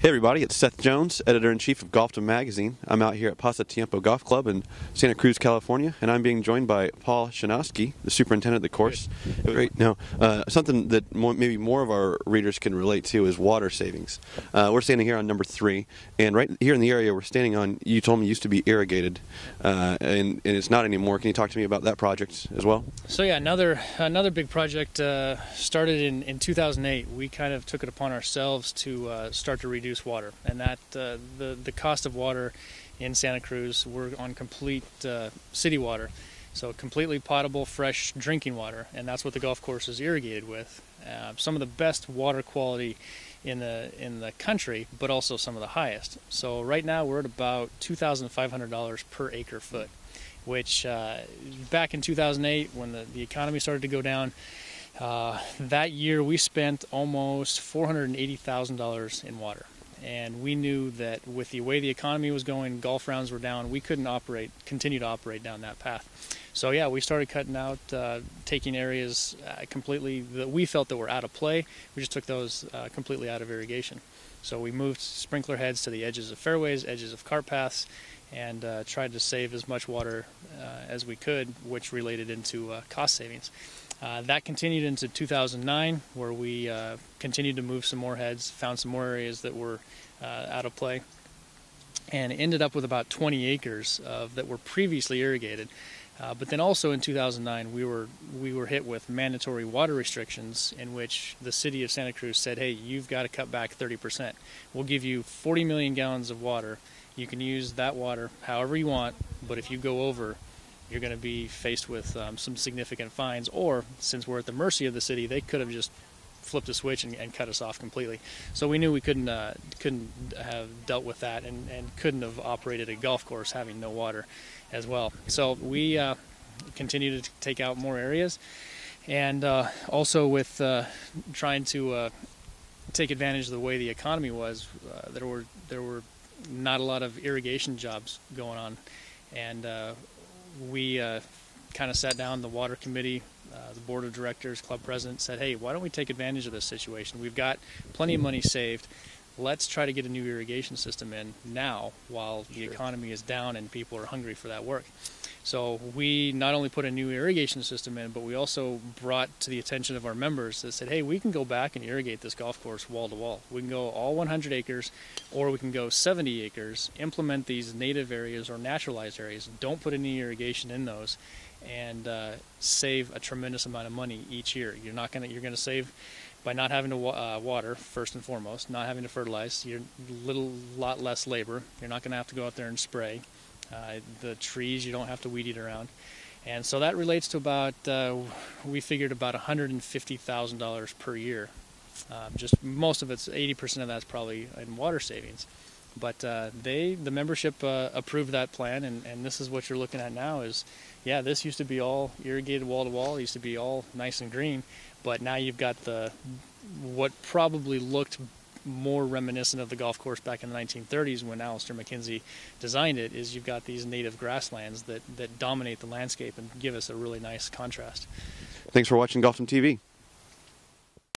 Hey everybody, it's Seth Jones, Editor-in-Chief of Golfdom Magazine. I'm out here at Pasatiempo Golf Club in Santa Cruz, California, and I'm being joined by Paul Chonacky, the superintendent of the course. Great. Now, something that maybe more of our readers can relate to is water savings. We're standing here on number 3, and right here in the area we're standing on, you told me used to be irrigated, and it's not anymore. Can you talk to me about that project as well? So yeah, another big project started in 2008. We kind of took it upon ourselves to start to reduce water, and that the cost of water in Santa Cruz, we're on complete city water, so completely potable, fresh drinking water, and that's what the golf course is irrigated with. Some of the best water quality in the country, but also some of the highest. So right now we're at about $2,500 per acre foot, which back in 2008, when the economy started to go down, that year we spent almost $480,000 in water. And we knew that with the way the economy was going, golf rounds were down, we couldn't continue to operate down that path. So yeah, we started cutting out, taking areas completely that we felt that were out of play. We just took those completely out of irrigation. So we moved sprinkler heads to the edges of fairways, edges of cart paths, and tried to save as much water as we could, which related into cost savings. That continued into 2009, where we continued to move some more heads, found some more areas that were out of play, and ended up with about 20 acres that were previously irrigated. But then also in 2009, we were hit with mandatory water restrictions, in which the city of Santa Cruz said, hey, you've got to cut back 30%. We'll give you 40 million gallons of water. You can use that water however you want, but if you go over, you're going to be faced with some significant fines, or since we're at the mercy of the city, they could have just flipped a switch and cut us off completely. So we knew we couldn't have dealt with that, and couldn't have operated a golf course having no water as well. So we continued to take out more areas, and also with trying to take advantage of the way the economy was, there were not a lot of irrigation jobs going on, and we kind of sat down, the water committee, the board of directors, club president said, hey, why don't we take advantage of this situation? We've got plenty of money saved. Let's try to get a new irrigation system in now while the economy is down and people are hungry for that work. So we not only put a new irrigation system in, but we also brought to the attention of our members that said, hey, we can go back and irrigate this golf course wall to wall. We can go all 100 acres, or we can go 70 acres, implement these native areas or naturalized areas, don't put any irrigation in those, and save a tremendous amount of money each year. You're going to save by not having to water, first and foremost, not having to fertilize. You're a lot less labor. You're not going to have to go out there and spray. The trees, you don't have to weed eat around. And so that relates to about, we figured about $150,000 per year. Just most of it's, 80% of that's probably in water savings. But the membership approved that plan, and this is what you're looking at now is, yeah, this used to be all irrigated wall to wall. It used to be all nice and green, but now you've got what probably looked more reminiscent of the golf course back in the 1930s when Alistair McKenzie designed it, is you've got these native grasslands that dominate the landscape and give us a really nice contrast. Thanks for watching Golfdom TV.